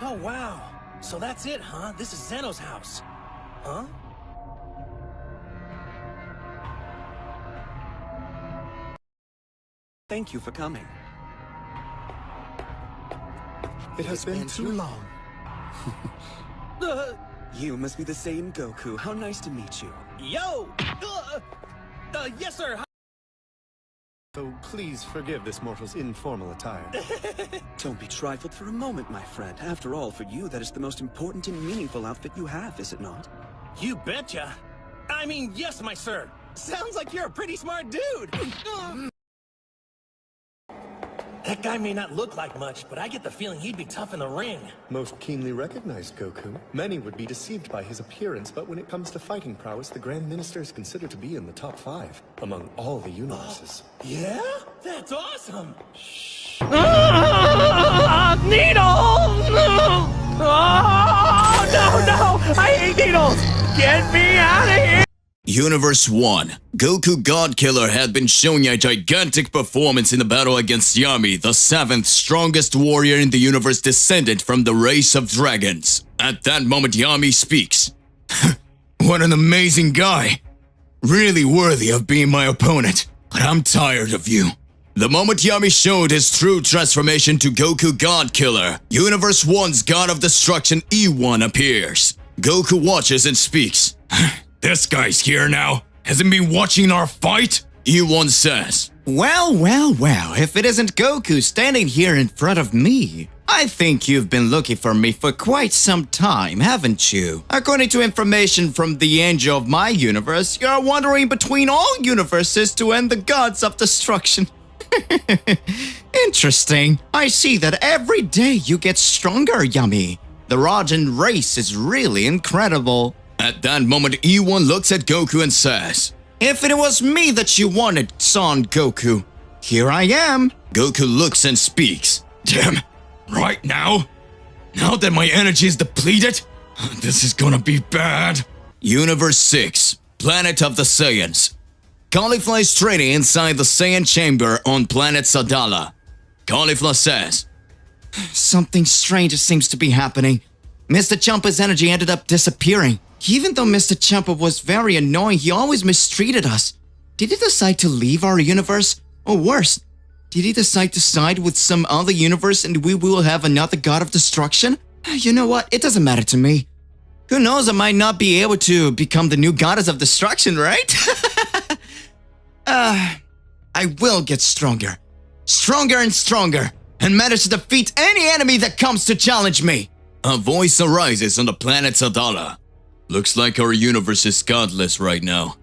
Oh, wow. So that's it, huh? This is Zeno's house. Huh? Thank you for coming. It has been too long. You must be the Saiyan Goku. How nice to meet you. Yo! Yes, sir. So please forgive this mortal's informal attire. Don't be trifled for a moment, my friend. After all, for you, that is the most important and meaningful outfit you have, is it not? You betcha. I mean, yes, my sir. Sounds like you're a pretty smart dude. That guy may not look like much, but I get the feeling he'd be tough in the ring. Most keenly recognized, Goku. Many would be deceived by his appearance, but when it comes to fighting prowess, the Grand Minister is considered to be in the top 5 among all the universes. Yeah? That's awesome! Needles! Oh, no! I hate needles! Get me out of here! Universe 1. Goku Godkiller had been showing a gigantic performance in the battle against Yami, the 7th strongest warrior in the universe descended from the race of dragons. At that moment, Yami speaks. What an amazing guy! Really worthy of being my opponent, but I'm tired of you. The moment Yami showed his true transformation to Goku Godkiller, Universe 1's God of Destruction E1 appears. Goku watches and speaks. This guy's here now. Hasn't been watching our fight? E1 says. Well, if it isn't Goku standing here in front of me. I think you've been looking for me for quite some time, haven't you? According to information from the Angel of my universe, you're wandering between all universes to end the gods of destruction. Interesting. I see that every day you get stronger, Yami. The Rajan race is really incredible. At that moment, E1 looks at Goku and says, If it was me that you wanted, Son Goku, here I am. Goku looks and speaks. Damn, right now? Now that my energy is depleted? This is gonna be bad. Universe 6, Planet of the Saiyans. Caulifla is training inside the Saiyan chamber on planet Sadala. Caulifla says, Something strange seems to be happening. Mr. Champa's energy ended up disappearing. Even though Mr. Champa was very annoying, he always mistreated us. Did he decide to leave our universe? Or worse, did he decide to side with some other universe and we will have another god of destruction? You know what? It doesn't matter to me. Who knows, I might not be able to become the new goddess of destruction, right? I will get stronger. Stronger and stronger. And manage to defeat any enemy that comes to challenge me. A voice arises on the planet Sadala. Looks like our universe is godless right now.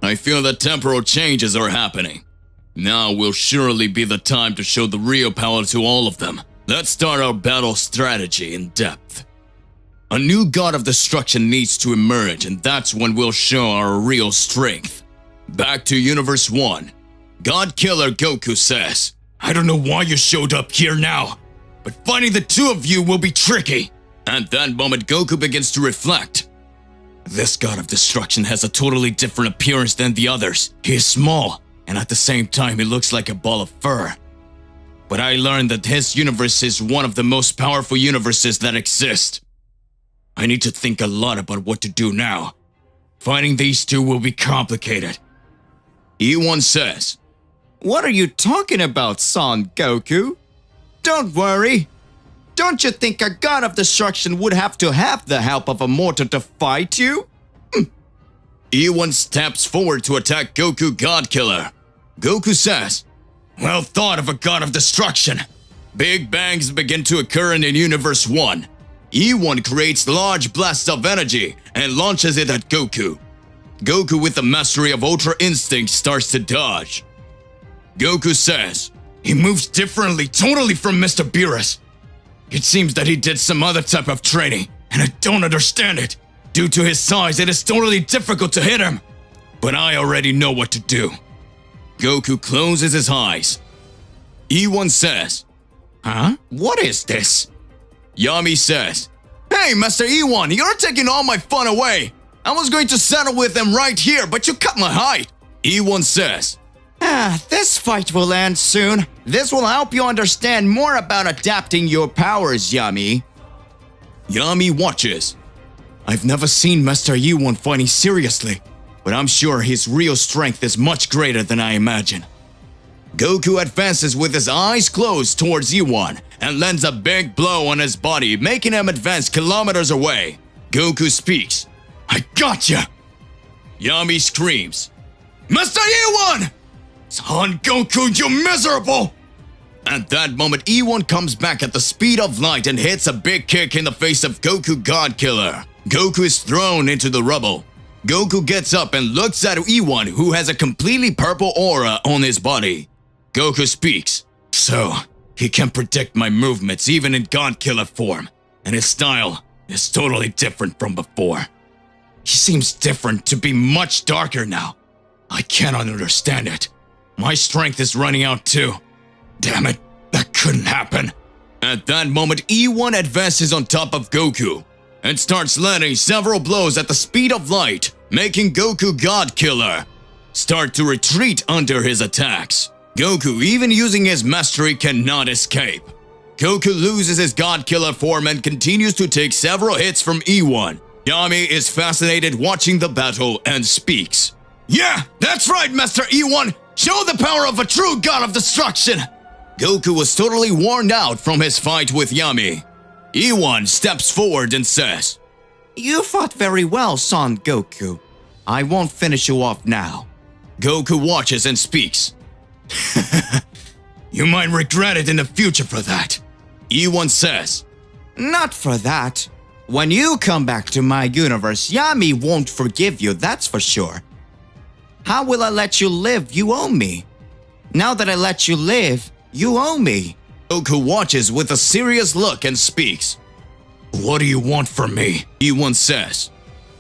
I feel that temporal changes are happening. Now will surely be the time to show the real power to all of them. Let's start our battle strategy in depth. A new god of destruction needs to emerge, and that's when we'll show our real strength. Back to Universe 1. God Killer Goku says, I don't know why you showed up here now, but finding the two of you will be tricky. At that moment, Goku begins to reflect. This god of destruction has a totally different appearance than the others. He is small, and at the same time he looks like a ball of fur. But I learned that his universe is one of the most powerful universes that exist. I need to think a lot about what to do now. Fighting these two will be complicated. E1 says, What are you talking about, Son Goku? Don't worry. Don't you think a god of destruction would have to have the help of a mortal to fight you? E1 steps forward to attack Goku Godkiller. Goku says, Well thought of a god of destruction. Big bangs begin to occur in Universe 1. E1 creates large blasts of energy and launches it at Goku. Goku, with the mastery of Ultra Instinct, starts to dodge. Goku says, He moves differently totally from Mr. Beerus. It seems that he did some other type of training, and I don't understand it. Due to his size, it is totally difficult to hit him. But I already know what to do. Goku closes his eyes. E1 says, Huh? What is this? Yami says, Hey, Master E1, you're taking all my fun away. I was going to settle with them right here, but you cut my height. E1 says, This fight will end soon. This will help you understand more about adapting your powers, Yami. Yami watches. I've never seen Master Yi-Won fighting seriously, but I'm sure his real strength is much greater than I imagine. Goku advances with his eyes closed towards Yi-Won and lands a big blow on his body, making him advance kilometers away. Goku speaks. I gotcha! Yami screams. Master Yi-Won! Son Goku, you miserable! At that moment, Yi-Won comes back at the speed of light and hits a big kick in the face of Goku Godkiller. Goku is thrown into the rubble. Goku gets up and looks at Yi-Won, who has a completely purple aura on his body. Goku speaks. So, he can predict my movements even in Godkiller form, and his style is totally different from before. He seems different, to be much darker now. I cannot understand it. My strength is running out too. Damn it, that couldn't happen. At that moment, Yi-Won advances on top of Goku and starts landing several blows at the speed of light, making Goku Godkiller start to retreat under his attacks. Goku, even using his mastery, cannot escape. Goku loses his Godkiller form and continues to take several hits from Yi-Won. Yami is fascinated watching the battle and speaks. Yeah, that's right, Master Yi-Won! Show the power of a true god of destruction! Goku was totally worn out from his fight with Yami. Yi-Won steps forward and says, You fought very well, Son Goku. I won't finish you off now. Goku watches and speaks. You might regret it in the future for that. Yi-Won says, Not for that. When you come back to my universe, Yami won't forgive you, that's for sure. How will I let you live? You owe me. Now that I let you live, you owe me. Goku watches with a serious look and speaks. What do you want from me? Yi-Won says.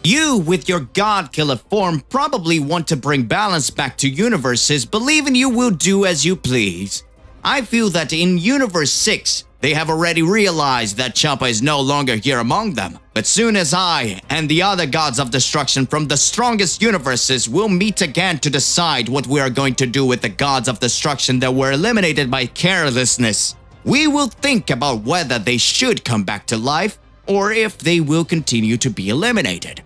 You, with your God-Killer form, probably want to bring balance back to universes, believing you will do as you please. I feel that in Universe 6, they have already realized that Champa is no longer here among them. But soon as I and the other gods of destruction from the strongest universes will meet again to decide what we are going to do with the gods of destruction that were eliminated by carelessness, we will think about whether they should come back to life or if they will continue to be eliminated.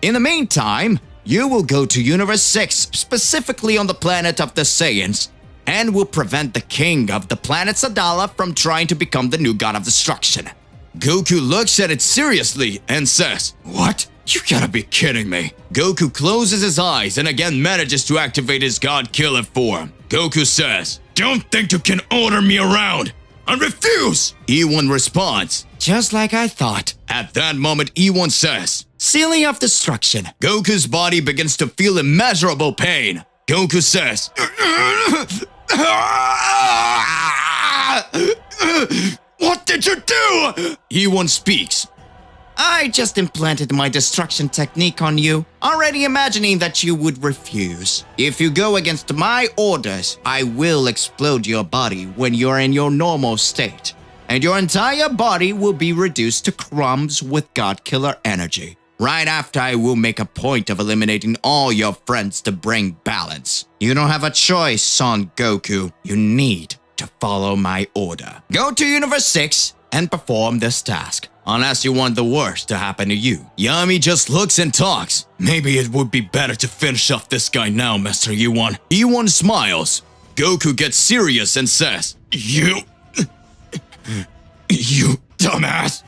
In the meantime, you will go to Universe 6, specifically on the planet of the Saiyans, and will prevent the king of the planet Sadala from trying to become the new god of destruction. Goku looks at it seriously and says, What? You gotta be kidding me. Goku closes his eyes and again manages to activate his God-Killer form. Goku says, Don't think you can order me around. I refuse! Yi-Won responds, Just like I thought. At that moment, Yi-Won says, Sealing of destruction. Goku's body begins to feel immeasurable pain. Goku says, What did you do? Yi-Won speaks. I just implanted my destruction technique on you, already imagining that you would refuse. If you go against my orders, I will explode your body when you're in your normal state, and your entire body will be reduced to crumbs with God-Killer energy. Right after, I will make a point of eliminating all your friends to bring balance. You don't have a choice, Son Goku. You need to follow my order. Go to Universe 6 and perform this task, unless you want the worst to happen to you. Yami just looks and talks. Maybe it would be better to finish off this guy now, Master Yi-Won. Yi-Won smiles. Goku gets serious and says, You dumbass.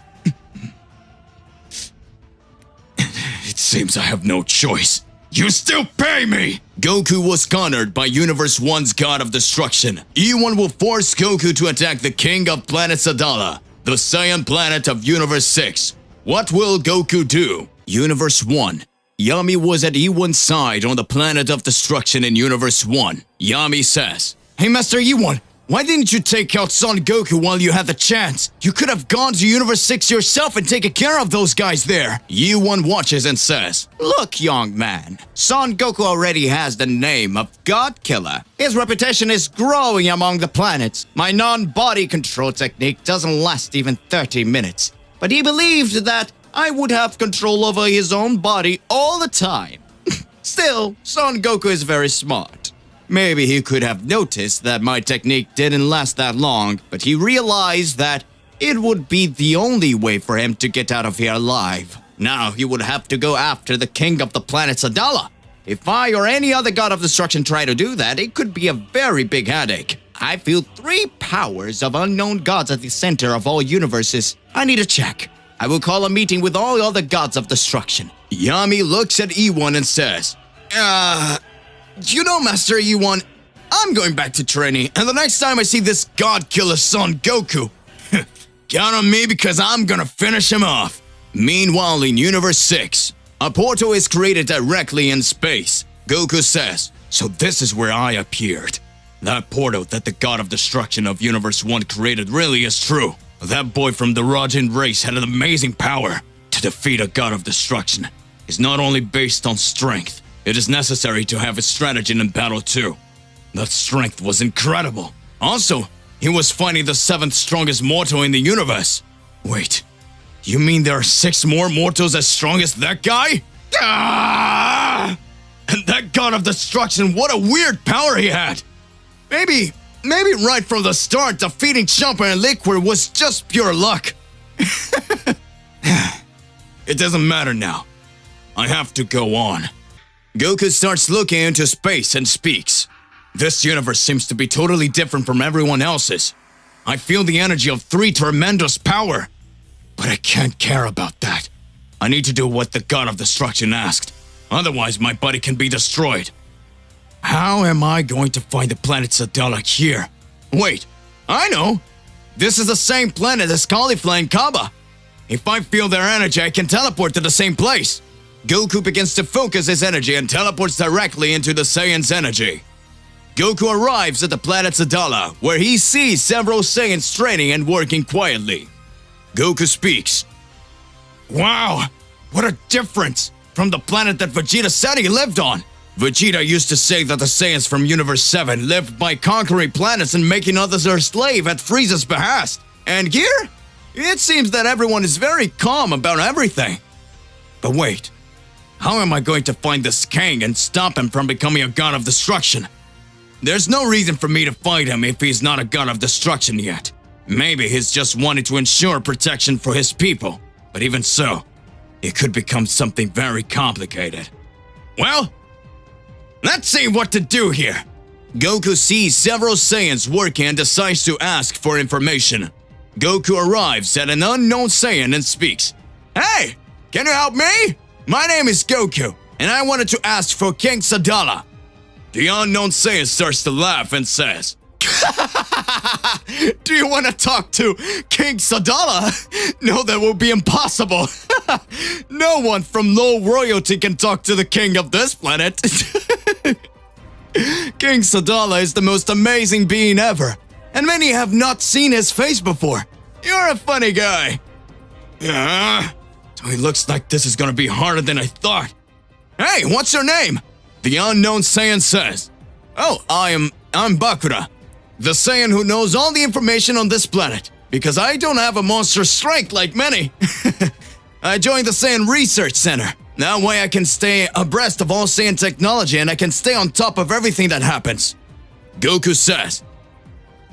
It seems I have no choice. You still pay me! Goku was cornered by Universe 1's God of Destruction. Yi-Won will force Goku to attack the King of Planet Sadala, the Saiyan planet of Universe 6. What will Goku do? Universe 1. Yami was at Yi-Won's side on the planet of destruction in Universe 1. Yami says, Hey Master Yi-Won, why didn't you take out Son Goku while you had the chance? You could have gone to Universe 6 yourself and taken care of those guys there. Yi-Won watches and says, Look, young man, Son Goku already has the name of God Killer. His reputation is growing among the planets. My non-body control technique doesn't last even 30 minutes. But he believed that I would have control over his own body all the time. Still, Son Goku is very smart. Maybe he could have noticed that my technique didn't last that long, but he realized that it would be the only way for him to get out of here alive. Now he would have to go after the king of the planet Sadala. If I or any other god of destruction try to do that, it could be a very big headache. I feel 3 powers of unknown gods at the center of all universes. I need to check. I will call a meeting with all other gods of destruction. Yami looks at E1 and says, you know, Master E1, I'm going back to training, and the next time I see this god killer son Goku, count on me because I'm gonna finish him off. Meanwhile, in Universe 6, a portal is created directly in space. Goku says, so this is where I appeared. That portal that the god of destruction of Universe 1 created really is true. That boy from the Rajin race had an amazing power. To defeat a god of destruction is not only based on strength, it is necessary to have a strategy in battle too. That strength was incredible. Also, he was fighting the 7th strongest mortal in the universe. Wait, you mean there are 6 more mortals as strong as that guy? Ah! And that god of destruction, what a weird power he had! Maybe right from the start, defeating Champa and Liquid was just pure luck. It doesn't matter now. I have to go on. Goku starts looking into space and speaks. This universe seems to be totally different from everyone else's. I feel the energy of 3 tremendous power. But I can't care about that. I need to do what the god of destruction asked. Otherwise, my body can be destroyed. How am I going to find the planet Sadala here? Wait, I know! This is the same planet as Caulifla and Kaba. If I feel their energy, I can teleport to the same place. Goku begins to focus his energy and teleports directly into the Saiyan's energy. Goku arrives at the planet Sadala, where he sees several Saiyans training and working quietly. Goku speaks. Wow, what a difference from the planet that Vegeta said he lived on. Vegeta used to say that the Saiyans from Universe 7 lived by conquering planets and making others their slave at Frieza's behest. And here, it seems that everyone is very calm about everything. But wait, how am I going to find this king and stop him from becoming a god of destruction? There's no reason for me to fight him if he's not a god of destruction yet. Maybe he's just wanting to ensure protection for his people. But even so, it could become something very complicated. Well, let's see what to do here. Goku sees several Saiyans working and decides to ask for information. Goku arrives at an unknown Saiyan and speaks. Hey, can you help me? My name is Goku, and I wanted to ask for King Sadala. The unknown Saiyan starts to laugh and says, do you want to talk to King Sadala? No, that will be impossible. No one from low royalty can talk to the king of this planet. King Sadala is the most amazing being ever, and many have not seen his face before. You're a funny guy. So it looks like this is gonna be harder than I thought. Hey, what's your name? The unknown Saiyan says. Oh, I'm Bakura, the Saiyan who knows all the information on this planet, because I don't have a monster's strength like many. I joined the Saiyan Research Center. That way I can stay abreast of all Saiyan technology and I can stay on top of everything that happens. Goku says,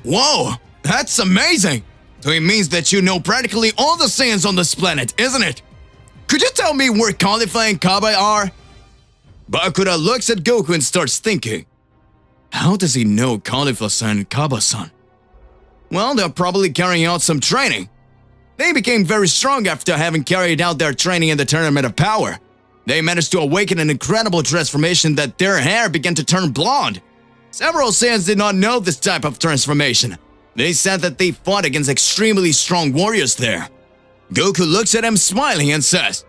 whoa, that's amazing! So it means that you know practically all the Saiyans on this planet, isn't it? Could you tell me where Caulifla and Kaba are? Bakura looks at Goku and starts thinking. How does he know Caulifla-san and Kaba-san? Well, they're probably carrying out some training. They became very strong after having carried out their training in the Tournament of Power. They managed to awaken an incredible transformation that their hair began to turn blonde. Several Saiyans did not know this type of transformation. They said that they fought against extremely strong warriors there. Goku looks at him smiling and says,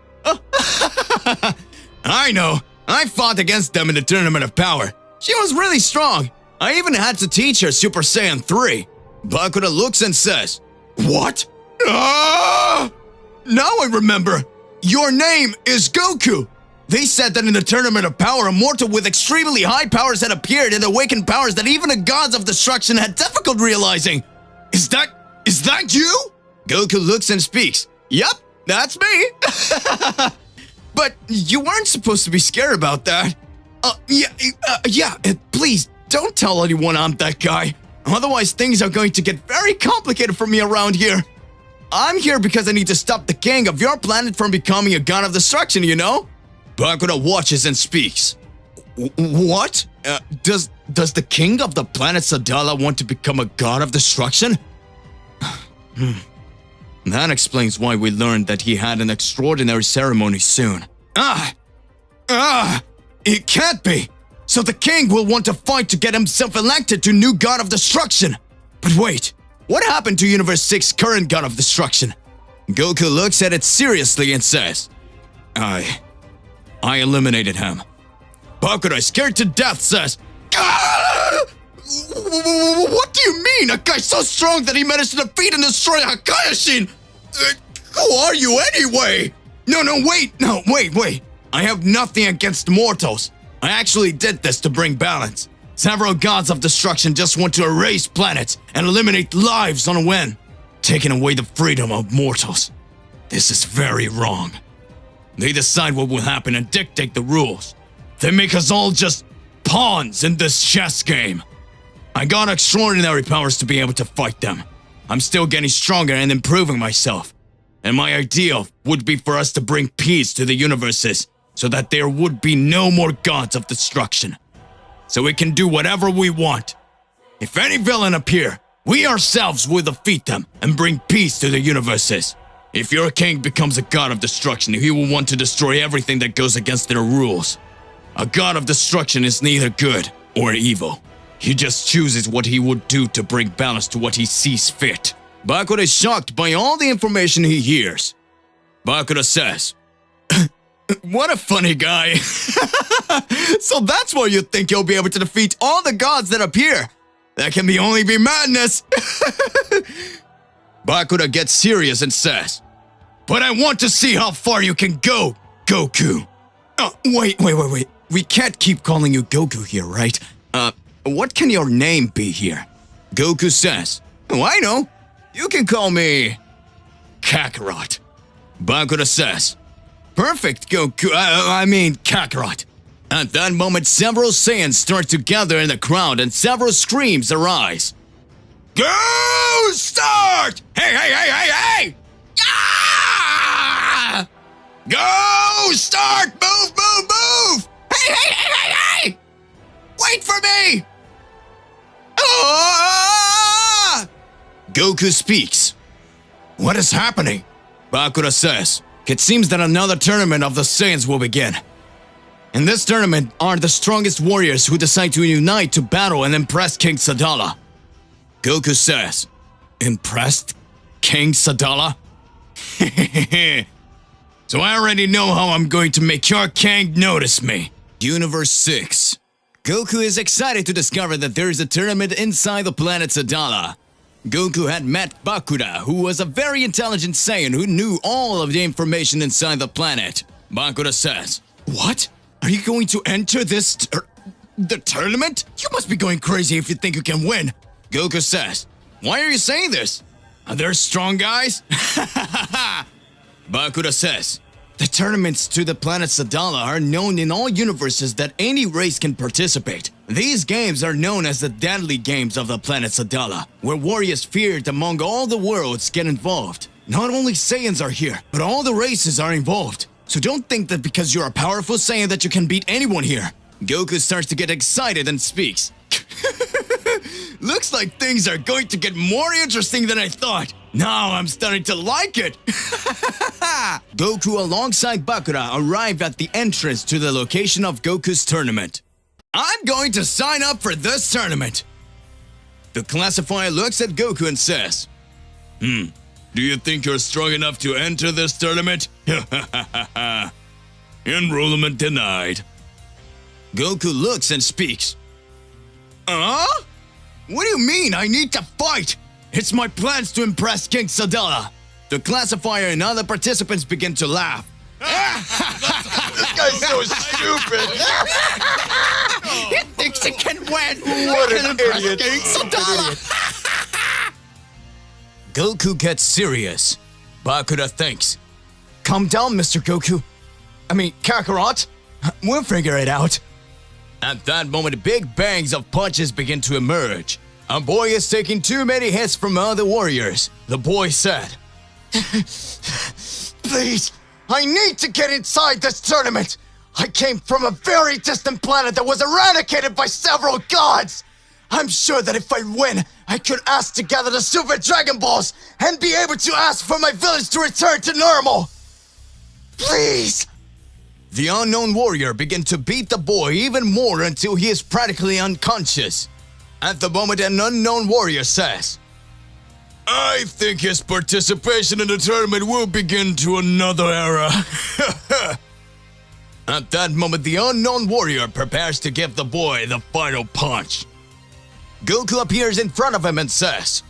I know, I fought against them in the Tournament of Power. She was really strong. I even had to teach her Super Saiyan 3. Bakura looks and says, what? Ah! Now I remember. Your name is Goku. They said that in the Tournament of Power, a mortal with extremely high powers had appeared and awakened powers that even the gods of destruction had difficulty realizing. Is that you? Goku looks and speaks. Yep, that's me. But you weren't supposed to be scared about that. Please, Don't tell anyone I'm that guy. Otherwise, things are going to get very complicated for me around here. I'm here because I need to stop the king of your planet from becoming a god of destruction, you know? Bakura watches and speaks. What? Does the king of the planet Sadala want to become a god of destruction? That explains why we learned that he had an extraordinary ceremony soon. It can't be! So the king will want to fight to get himself elected to new god of destruction! But wait, what happened to Universe 6's current god of destruction? Goku looks at it seriously and says, I eliminated him. Bakura, scared to death, says, what do you mean? A guy so strong that he managed to defeat and destroy Hakayashin? Who are you anyway? No, wait. I have nothing against mortals. I actually did this to bring balance. Several gods of destruction just want to erase planets and eliminate lives on a whim, taking away the freedom of mortals. This is very wrong. They decide what will happen and dictate the rules. They make us all just pawns in this chess game. I got extraordinary powers to be able to fight them. I'm still getting stronger and improving myself. And my ideal would be for us to bring peace to the universes so that there would be no more gods of destruction. So we can do whatever we want. If any villain appear, we ourselves will defeat them and bring peace to the universes. If your king becomes a god of destruction, he will want to destroy everything that goes against their rules. A god of destruction is neither good or evil. He just chooses what he would do to bring balance to what he sees fit. Bakura is shocked by all the information he hears. Bakura says, what a funny guy. So that's why you think you'll be able to defeat all the gods that appear. That can only be madness. Bakura gets serious and says, but I want to see how far you can go, Goku. Wait. We can't keep calling you Goku here, right? What can your name be here? Goku says, oh, I know. You can call me Kakarot. Bakura says, perfect, Goku. I mean Kakarot. At that moment, several Saiyans start to gather in the crowd and several screams arise. Go start! Hey! Ah! Go start! Move! Hey! Wait for me! Ah! Goku speaks. What is happening? Bakura says, it seems that another tournament of the Saiyans will begin. In this tournament are the strongest warriors who decide to unite to battle and impress King Sadala. Goku says, impressed King Sadala? So I already know how I'm going to make your king notice me. Universe 6. Goku is excited to discover that there is a tournament inside the planet Sadala. Goku had met Bakura, who was a very intelligent Saiyan who knew all of the information inside the planet. Bakura says, what? Are you going to enter this the tournament? You must be going crazy if you think you can win. Goku says, why are you saying this? Are there strong guys? Bakura says, the tournaments to the planet Sadala are known in all universes that any race can participate. These games are known as the deadly games of the planet Sadala, where warriors feared among all the worlds get involved. Not only Saiyans are here, but all the races are involved. So don't think that because you're a powerful Saiyan that you can beat anyone here. Goku starts to get excited and speaks. Looks like things are going to get more interesting than I thought. Now I'm starting to like it. Goku alongside Bakura arrive at the entrance to the location of Goku's tournament. I'm going to sign up for this tournament. The classifier looks at Goku and says, do you think you're strong enough to enter this tournament? Enrollment denied. Goku looks and speaks. What do you mean I need to fight? It's my plans to impress King Sadala. The classifier and other participants begin to laugh. This guy's so stupid. He thinks he can win. What He can an impress idiot. King Sadala. Goku gets serious. Bakura thinks. Calm down, Mr. Goku. I mean, Kakarot. We'll figure it out. At that moment, big bangs of punches begin to emerge. A boy is taking too many hits from other warriors. The boy said, Please, I need to get inside this tournament. I came from a very distant planet that was eradicated by several gods. I'm sure that if I win, I could ask to gather the Super Dragon Balls and be able to ask for my village to return to normal. Please. The unknown warrior began to beat the boy even more until he is practically unconscious. At the moment, an unknown warrior says, I think his participation in the tournament will begin to another era. At that moment, the unknown warrior prepares to give the boy the final punch. Goku appears in front of him and says,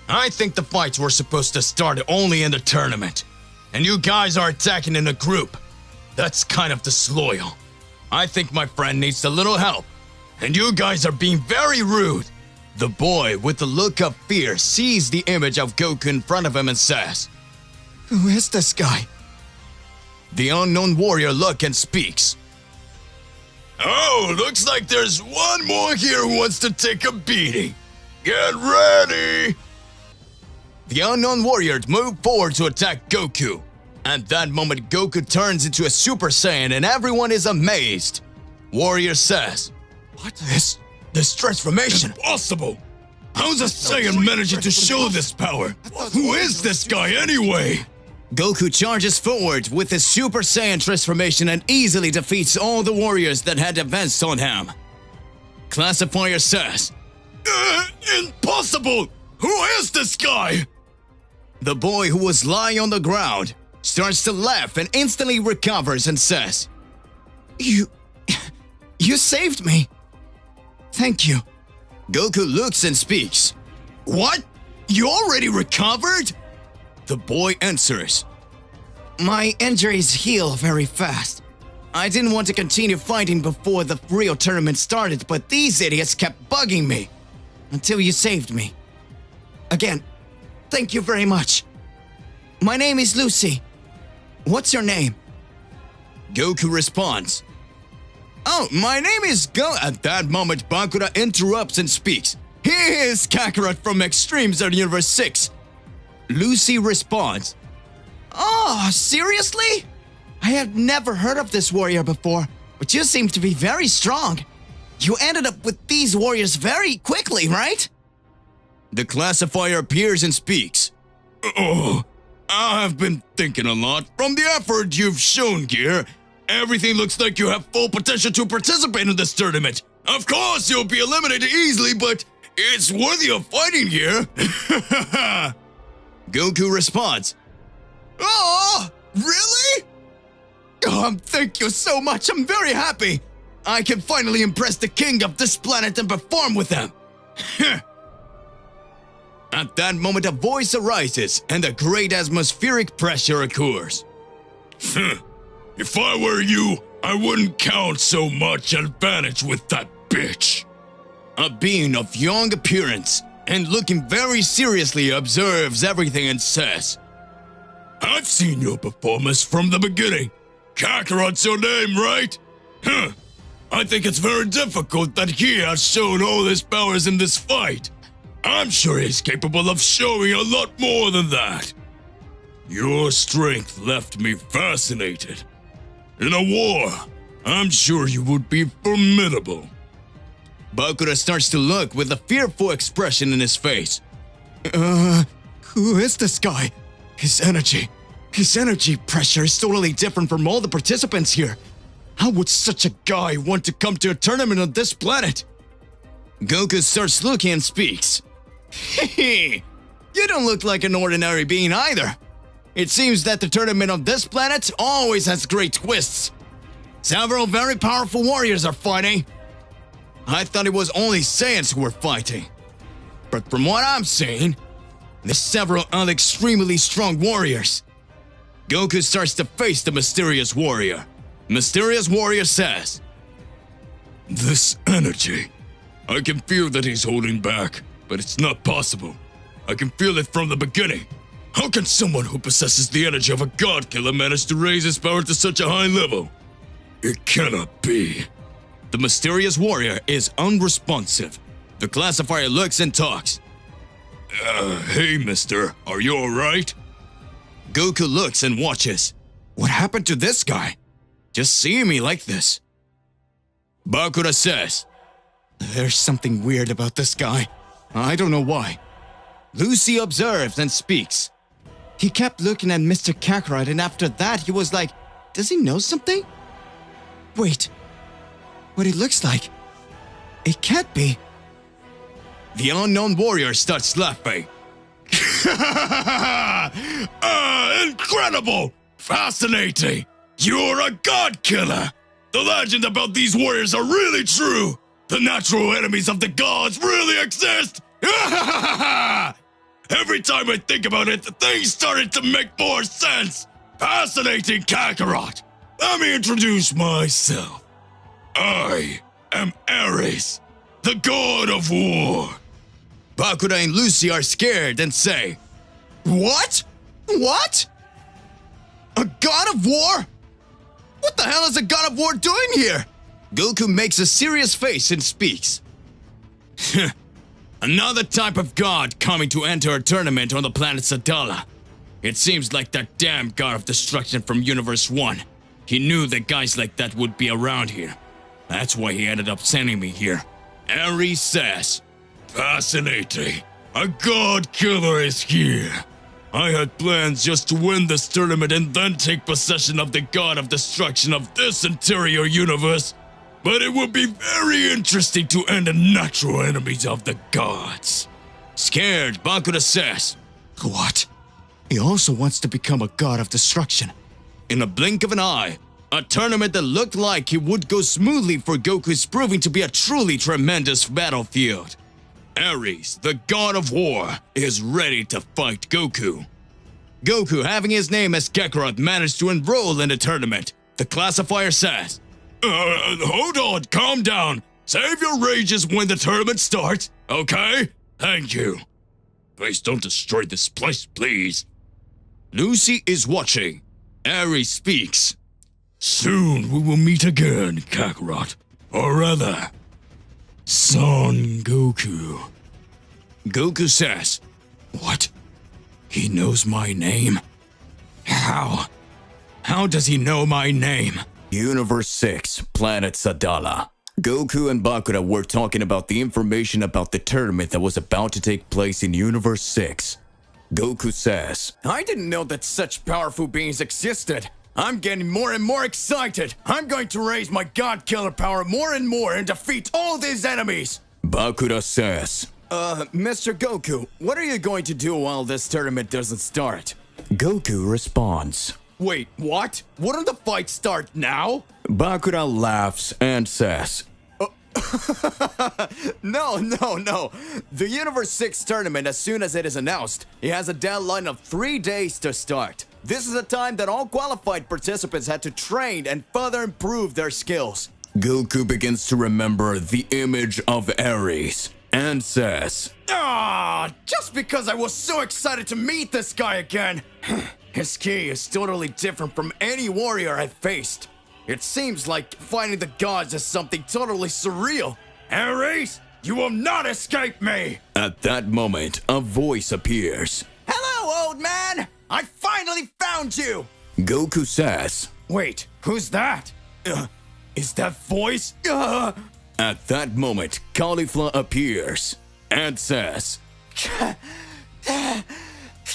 I think the fights were supposed to start only in the tournament, and you guys are attacking in a group. That's kind of disloyal. I think my friend needs a little help, and you guys are being very rude. The boy, with a look of fear, sees the image of Goku in front of him and says, Who is this guy? The unknown warrior looks and speaks. Oh, looks like there's one more here who wants to take a beating. Get ready! The unknown warrior moved forward to attack Goku. At that moment, Goku turns into a Super Saiyan and everyone is amazed. Warrior says, What is this transformation? Impossible! How's a Saiyan managing to show this power? Who is this guy anyway? Goku charges forward with his Super Saiyan transformation and easily defeats all the warriors that had advanced on him. Classifier says, Impossible! Who is this guy? The boy, who was lying on the ground, starts to laugh and instantly recovers and says, You saved me. Thank you. Goku looks and speaks. What? You already recovered? The boy answers, My injuries heal very fast. I didn't want to continue fighting before the real tournament started, but these idiots kept bugging me until you saved me. Again, thank you very much. My name is Lucy. What's your name? Goku responds, Oh, my name is Go. At that moment, Bakura interrupts and speaks. He is Kakarot from Extreme Zone Universe 6. Lucy responds, Oh, seriously? I have never heard of this warrior before, but you seem to be very strong. You ended up with these warriors very quickly, right? The classifier appears and speaks. Oh, I have been thinking a lot. From the effort you've shown here, everything looks like you have full potential to participate in this tournament. Of course, you'll be eliminated easily, but it's worthy of fighting here. Goku responds, Oh, really? Oh, thank you so much. I'm very happy. I can finally impress the king of this planet and perform with him. At that moment, a voice arises and a great atmospheric pressure occurs. If I were you, I wouldn't count so much advantage with that bitch. A being of young appearance and looking very seriously observes everything and says, I've seen your performance from the beginning. Kakarot's your name, right? I think it's very difficult that he has shown all his powers in this fight. I'm sure he's capable of showing a lot more than that. Your strength left me fascinated. In a war, I'm sure you would be formidable. Bakura starts to look with a fearful expression in his face. Who is this guy? His energy pressure is totally different from all the participants here. How would such a guy want to come to a tournament on this planet? Goku starts looking and speaks. Hehe, you don't look like an ordinary being either. It seems that the tournament on this planet always has great twists. Several very powerful warriors are fighting. I thought it was only Saiyans who were fighting. But from what I'm seeing, there's several other extremely strong warriors. Goku starts to face the mysterious warrior. Mysterious warrior says, This energy, I can feel that he's holding back, but it's not possible. I can feel it from the beginning. How can someone who possesses the energy of a god killer manage to raise his power to such a high level? It cannot be. The mysterious warrior is unresponsive. The classifier looks and talks. Hey mister, are you alright? Goku looks and watches. What happened to this guy? Just seeing me like this. Bakura says, there's something weird about this guy. I don't know why. Lucy observes and speaks. He kept looking at Mr. Kakarot, and after that he was like, does he know something? Wait, what it looks like? It can't be. The unknown warrior starts laughing. Incredible! Fascinating! You're a god killer! The legend about these warriors are really true! The natural enemies of the gods really exist! Every time I think about it, things started to make more sense! Fascinating, Kakarot! Let me introduce myself. I am Ares, the god of war. Bakura and Lucy are scared and say, what? What? A god of war? What the hell is a god of war doing here? Goku makes a serious face and speaks. Another type of god coming to enter a tournament on the planet Sadala. It seems like that damn god of destruction from Universe 1. He knew that guys like that would be around here. That's why he ended up sending me here. Ares says, fascinating. A god killer is here. I had plans just to win this tournament and then take possession of the god of destruction of this interior universe. But it would be very interesting to end the natural enemies of the gods. Scared, Bakura says, what? He also wants to become a god of destruction. In a blink of an eye, a tournament that looked like it would go smoothly for Goku is proving to be a truly tremendous battlefield. Ares, the god of war, is ready to fight Goku. Goku, having his name as Kakarot, managed to enroll in the tournament. The classifier says, hold on, calm down. Save your rages when the tournament starts, okay? Thank you. Please don't destroy this place, please. Lucy is watching. Ares speaks. Soon we will meet again, Kakarot. Or rather, Son Goku. Goku says, what? He knows my name? How? How does he know my name? Universe 6, Planet Sadala. Goku and Bakura were talking about the information about the tournament that was about to take place in Universe 6. Goku says, I didn't know that such powerful beings existed. I'm getting more and more excited. I'm going to raise my god killer power more and more and defeat all these enemies. Bakura says, Mr. Goku, what are you going to do while this tournament doesn't start? Goku responds, wait, what? Wouldn't the fight start now? Bakura laughs and says, No. The Universe 6 tournament, as soon as it is announced, it has a deadline of 3 days to start. This is a time that all qualified participants had to train and further improve their skills. Goku begins to remember the image of Ares and says, just because I was so excited to meet this guy again. His ki is totally different from any warrior I've faced. It seems like fighting the gods is something totally surreal. Ares, you will not escape me! At that moment, a voice appears. Hello, old man! I finally found you! Goku says, wait, who's that? Is that voice? At that moment, Caulifla appears and says,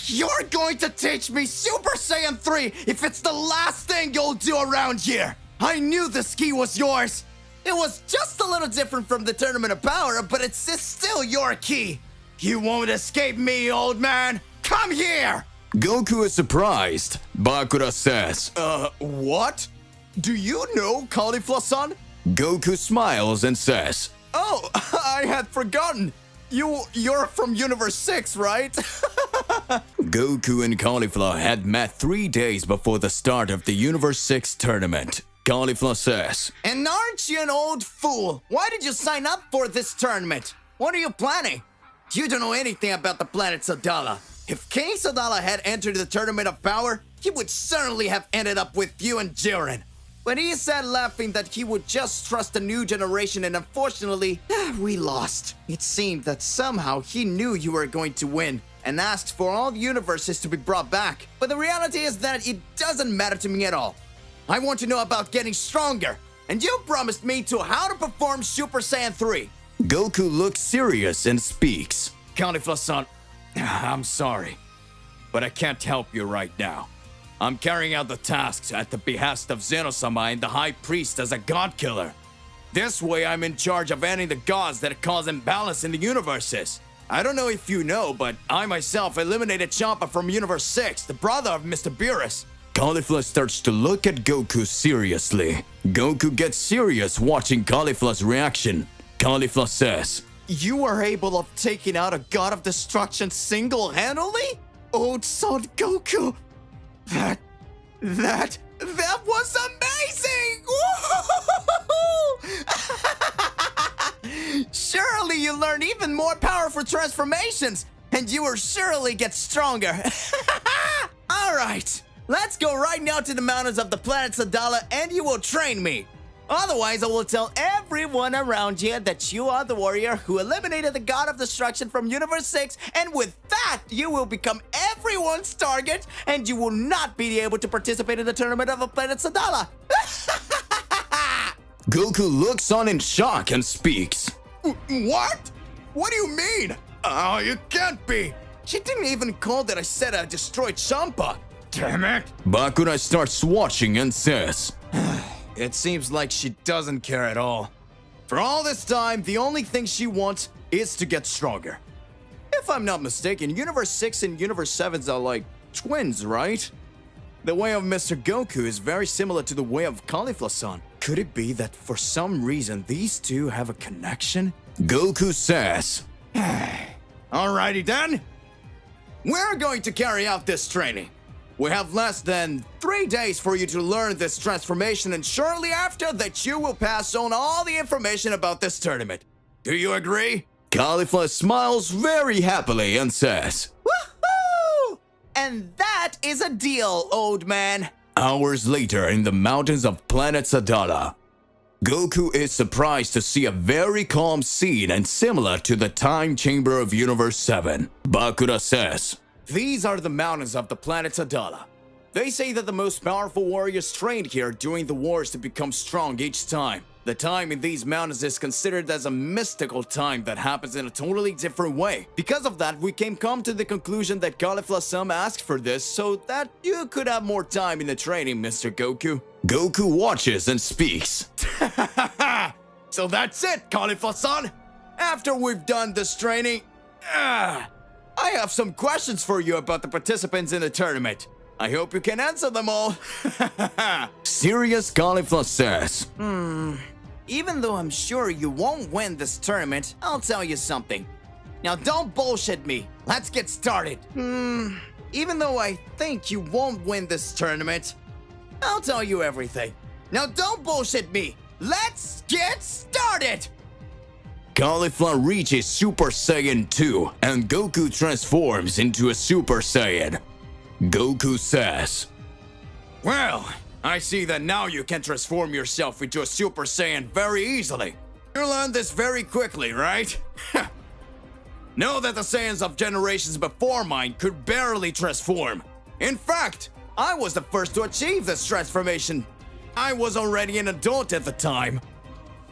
you're going to teach me Super Saiyan 3 if it's the last thing you'll do around here! I knew this ki was yours! It was just a little different from the Tournament of Power, but it's still your ki! You won't escape me, old man! Come here! Goku is surprised. Bakura says, what? Do you know Caulifla-san? Goku smiles and says, oh, I had forgotten. You're from Universe 6, right? Goku and Caulifla had met 3 days before the start of the Universe 6 tournament. Caulifla says, and aren't you an old fool? Why did you sign up for this tournament? What are you planning? You don't know anything about the planet Sadala. If King Sadala had entered the Tournament of Power, he would certainly have ended up with you and Jiren. But he said laughing that he would just trust the new generation, and unfortunately, we lost. It seemed that somehow he knew you were going to win and asked for all the universes to be brought back. But the reality is that it doesn't matter to me at all. I want to know about getting stronger, and you promised me to how to perform Super Saiyan 3. Goku looks serious and speaks. Cauliflower-san, I'm sorry, but I can't help you right now. I'm carrying out the tasks at the behest of Zeno-sama and the High Priest as a god killer. This way, I'm in charge of ending the gods that cause imbalance in the universes. I don't know if you know, but I myself eliminated Champa from Universe 6, the brother of Mr. Beerus. Cauliflower starts to look at Goku seriously. Goku gets serious watching Cauliflower's reaction. Cauliflower says, You were able of taking out a god of destruction single-handedly? Old son Goku! That was amazing! Surely you learn even more powerful transformations, and you will surely get stronger. Alright, let's go right now to the mountains of the planet Sadala and you will train me. Otherwise, I will tell everyone around here that you are the warrior who eliminated the god of destruction from Universe 6, and with that, you will become everyone's target, and you will not be able to participate in the tournament of the planet Sadala. Goku looks on in shock and speaks. What? What do you mean? Oh, you can't be. She didn't even call that I said I destroyed Champa. Damn it. Bakura starts watching and says, It seems like she doesn't care at all. For all this time, the only thing she wants is to get stronger. If I'm not mistaken, Universe 6 and Universe 7 are like twins, right? The way of Mr. Goku is very similar to the way of Cauliflower-san. Could it be that for some reason these two have a connection? Goku says, Alrighty then. We're going to carry out this training. We have less than 3 days for you to learn this transformation, and shortly after that you will pass on all the information about this tournament. Do you agree? Cauliflower smiles very happily and says, Woohoo! And that is a deal, old man. Hours later in the mountains of planet Sadala, Goku is surprised to see a very calm scene and similar to the time chamber of Universe 7. Bakura says, These are the mountains of the planet Sadala. They say that the most powerful warriors trained here during the wars to become strong each time. The time in these mountains is considered as a mystical time that happens in a totally different way. Because of that, we come to the conclusion that Cauliflower-san asked for this so that you could have more time in the training, Mr. Goku. Goku watches and speaks. So that's it, Cauliflower-san. After we've done this training, I have some questions for you about the participants in the tournament. I hope you can answer them all. Serious Cauliflower says, Even though I'm sure you won't win this tournament, I'll tell you something. Now don't bullshit me. Let's get started. Even though I think you won't win this tournament, I'll tell you everything. Now don't bullshit me. Let's get started. Cauliflower reaches Super Saiyan 2 and Goku transforms into a Super Saiyan. Goku says, Well, I see that now you can transform yourself into a Super Saiyan very easily. You learned this very quickly, right? Know that the Saiyans of generations before mine could barely transform. In fact, I was the first to achieve this transformation. I was already an adult at the time.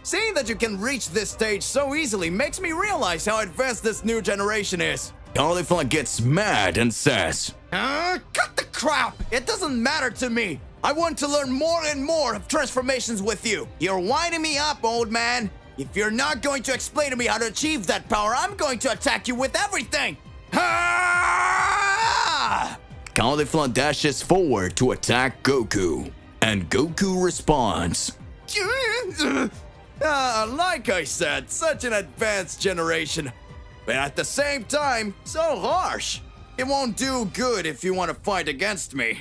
Seeing that you can reach this stage so easily makes me realize how advanced this new generation is. Cauliflower gets mad and says, Cut the crap! It doesn't matter to me! I want to learn more and more of transformations with you. You're winding me up, old man. If you're not going to explain to me how to achieve that power, I'm going to attack you with everything! Ah! Cauliflower dashes forward to attack Goku, and Goku responds. Like I said, such an advanced generation. But at the same time, so harsh. It won't do good if you want to fight against me.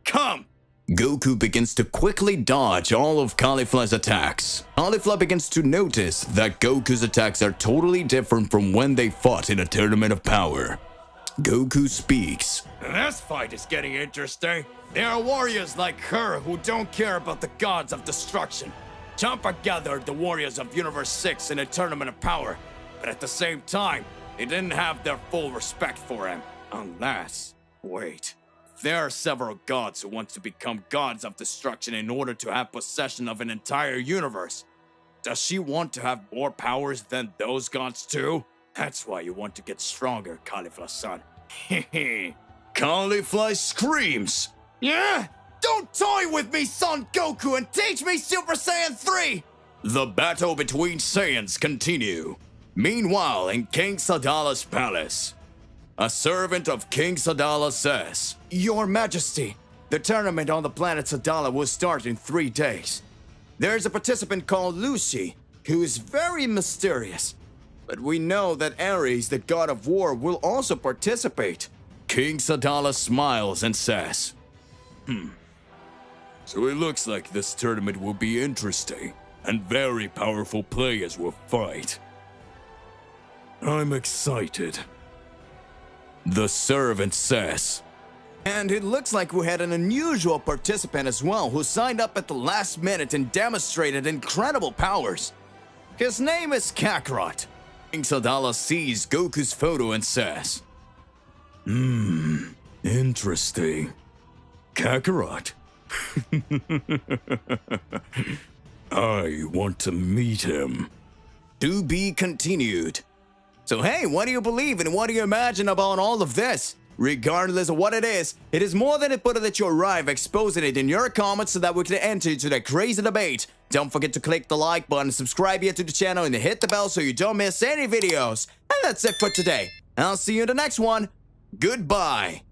Come! Goku begins to quickly dodge all of Cauliflower's attacks. Cauliflower begins to notice that Goku's attacks are totally different from when they fought in a tournament of power. Goku speaks. This fight is getting interesting. There are warriors like her who don't care about the gods of destruction. Champa gathered the warriors of Universe 6 in a tournament of power, but at the same time, they didn't have their full respect for him. Unless, wait, there are several gods who want to become gods of destruction in order to have possession of an entire universe. Does she want to have more powers than those gods too? That's why you want to get stronger, Caulifla-san. Hehe. Caulifla screams. Yeah? Don't toy with me, Son Goku, and teach me Super Saiyan 3! The battle between Saiyans continue. Meanwhile, in King Sadala's palace, a servant of King Sadala says, Your Majesty, the tournament on the planet Sadala will start in 3 days. There's a participant called Lucy, who is very mysterious. But we know that Ares, the god of war, will also participate. King Sadala smiles and says, So it looks like this tournament will be interesting, and very powerful players will fight. I'm excited. The servant says, And it looks like we had an unusual participant as well who signed up at the last minute and demonstrated incredible powers. His name is Kakarot. King Sadala sees Goku's photo and says, Interesting. Kakarot. I want to meet him. To be continued. So hey, what do you believe and what do you imagine about all of this? Regardless of what it is more than important that you arrive exposing it in your comments so that we can enter into the crazy debate. Don't forget to click the like button, subscribe here to the channel, and hit the bell so you don't miss any videos. And that's it for today. I'll see you in the next one. Goodbye.